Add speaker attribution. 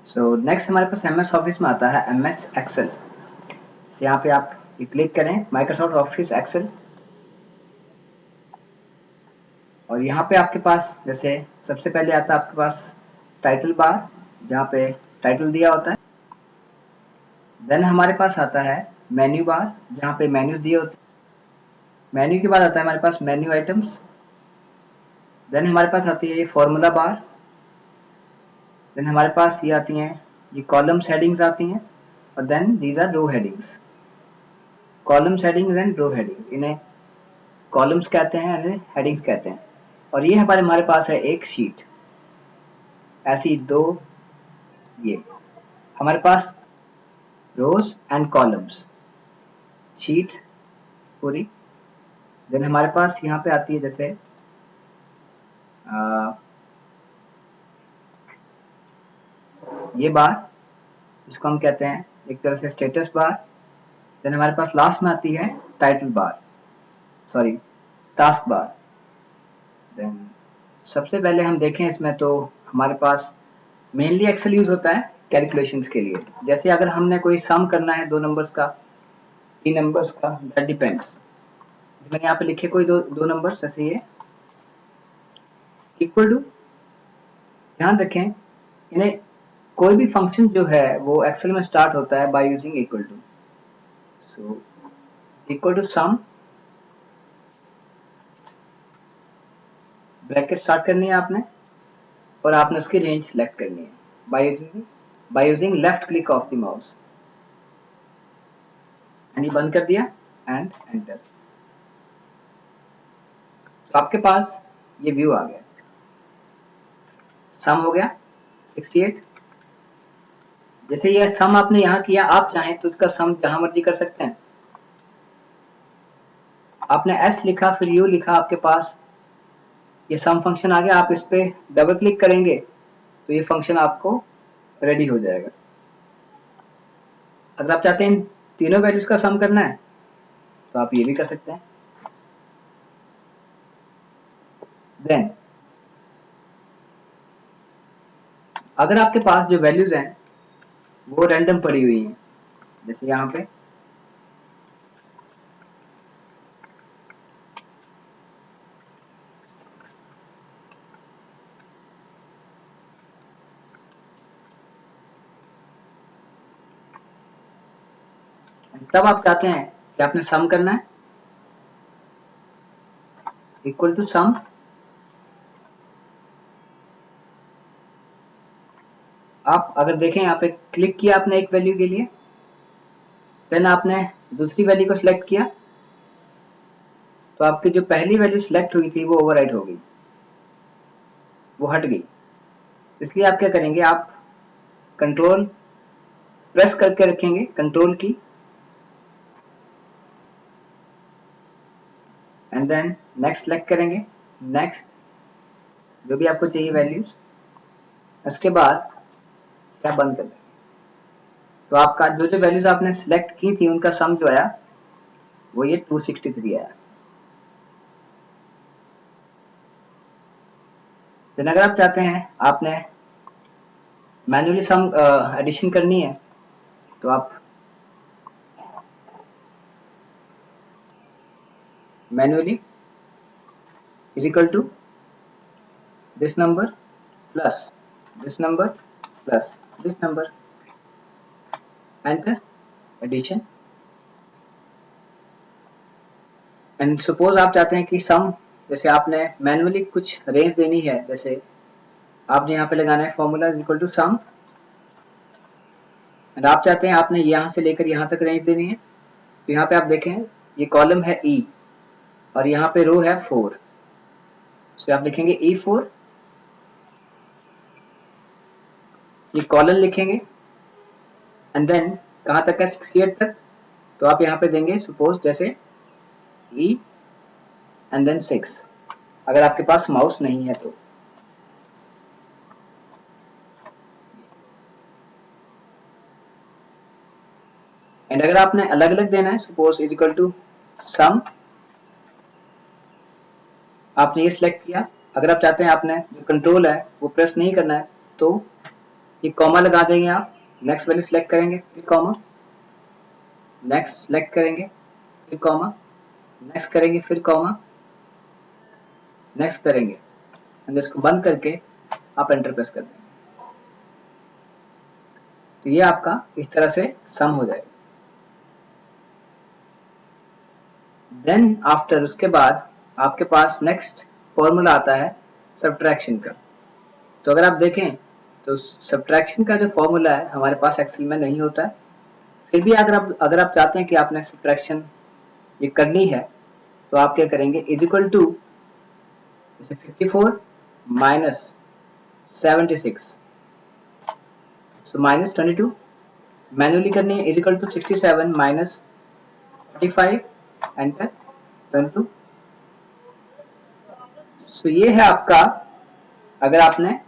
Speaker 1: So next हमारे पास MS office में आता है एमएस एक्सेल। यहाँ पे आप क्लिक करें माइक्रोसॉफ्ट ऑफिस एक्सेल, और यहाँ पे आपके पास जैसे सबसे पहले आता है आपके पास टाइटल बार, जहाँ पे टाइटल दिया होता है। देन हमारे पास आता है मेन्यू बार, जहाँ पे मेन्यूज दिए होते हैं। मेन्यू के बाद आता है हमारे पास मेन्यू आइटम्स। देन हमारे पास आती है ये फॉर्मूला बार। देन हमारे पास ये आती हैं ये कॉलम्स हेडिंग्स आती हैं, और then these are row headings. Columns headings and row headings, इन्हें कॉलम्स कहते हैं, इन्हें हेडिंग्स कहते हैं। और ये हमारे पास है एक शीट, ऐसी दो, ये हमारे पास रोज एंड कॉलम्स शीट पूरी। देन हमारे पास यहाँ पे आती है जैसे ये बार, इसको हम कहते हैं एक तरह से स्टेटस बार। देन हमारे पास लास्ट में आती है title bar, sorry task bar. Then सबसे पहले हम देखें इसमें तो हमारे पास मेनली एक्सेल यूज होता है कैलकुलेशंस के लिए। जैसे अगर हमने कोई सम करना है दो नंबर्स का, तीन नंबर्स का, दैट डिपेंड्स। मैंने यहाँ पे लिखे कोई दो नंबर्स, जैसे ये इक्वल टू, ध्यान रखें इन्हें कोई भी फंक्शन जो है वो एक्सेल में स्टार्ट होता है by using equal to. So equal to sum, bracket start करनी है आपने, और आपने उसकी रेंज सेलेक्ट करनी है by using left click of the mouse, and ये बंद कर दिया एंड एंटर। तो आपके पास ये व्यू आ गया। सम हो गया 68। जैसे ये सम आपने यहाँ किया, आप चाहें तो उसका सम जहां मर्जी कर सकते हैं। आपने एच लिखा फिर यू लिखा, आपके पास ये सम फंक्शन आ गया। आप इस पे डबल क्लिक करेंगे तो ये फंक्शन आपको रेडी हो जाएगा। अगर आप चाहते हैं इन तीनों वैल्यूज का सम करना है तो आप ये भी कर सकते हैं। देन अगर आपके पास जो वैल्यूज हैं वो रैंडम पड़ी हुई हैं, जैसे यहाँ पे तब आप चाहते हैं कि आपने सम करना है, इक्वल टू सम। आप अगर देखें यहाँ पे क्लिक किया आपने एक वैल्यू के लिए, देन आपने दूसरी वैल्यू को सिलेक्ट किया, तो आपकी जो पहली वैल्यू सिलेक्ट हुई थी वो ओवरराइट हो गई, वो हट गई। तो इसलिए आप क्या करेंगे, आप कंट्रोल प्रेस करके रखेंगे, कंट्रोल की, एंड देन नेक्स्ट सेलेक्ट करेंगे, नेक्स्ट जो भी आपको चाहिए वैल्यूज, उसके बाद क्या बंद कर देंगे। तो आपका जो जो वैल्यूज आपने सिलेक्ट की थी उनका सम जो आया वो ये 263 आया। देन अगर आप चाहते हैं आपने मैन्युअली सम एडिशन करनी है तो आप manually is equal to this number plus this number plus this number, enter, addition. And suppose आप चाहते हैं कि सम, जैसे आपने मैन्युअली कुछ रेंज देनी है, जैसे आपने यहाँ पे लगाना है formula is equal to sum, and आप चाहते हैं आपने यहाँ से लेकर यहाँ तक रेंज देनी है। तो यहाँ पे आप देखें ये कॉलम है ई और यहाँ पे रो है 4, सो आप लिखेंगे E4, ये कॉलम लिखेंगे, एंड देन कहाँ तक है 68 तक, तो आप यहाँ पे देंगे सपोज जैसे E एंड देन 6, अगर आपके पास माउस नहीं है तो। एंड अगर आपने अलग अलग देना है, सपोज इज इक्वल टू सम, आपने ये सिलेक्ट किया। अगर आप चाहते हैं आपने जो कंट्रोल है वो प्रेस नहीं करना है तो ये कॉमा लगा देंगे आप, नेक्स्ट वैल्यू सिलेक्ट करेंगे, फिर कॉमा, नेक्स्ट सिलेक्ट करेंगे, फिर कॉमा, नेक्स्ट करेंगे, फिर कॉमा, नेक्स्ट करेंगे, एंड इसको बंद करके आप एंटर प्रेस कर देंगे। तो ये आपका इस तरह से सम हो जाएगा। देन आफ्टर, उसके बाद आपके पास नेक्स्ट फॉर्मूला आता है सब्ट्रैक्शन का। तो अगर आप देखें तो सब्ट्रैक्शन का जो फॉर्मूला है हमारे पास एक्सेल में नहीं होता है। फिर भी अगर आप चाहते हैं कि आपने सब्ट्रैक्शन ये करनी है तो आप क्या करेंगे, is equal to 54 minus 76, so minus 22 manually करनी है, is equal to 67 minus 45, enter 22। So ये है आपका, अगर आपने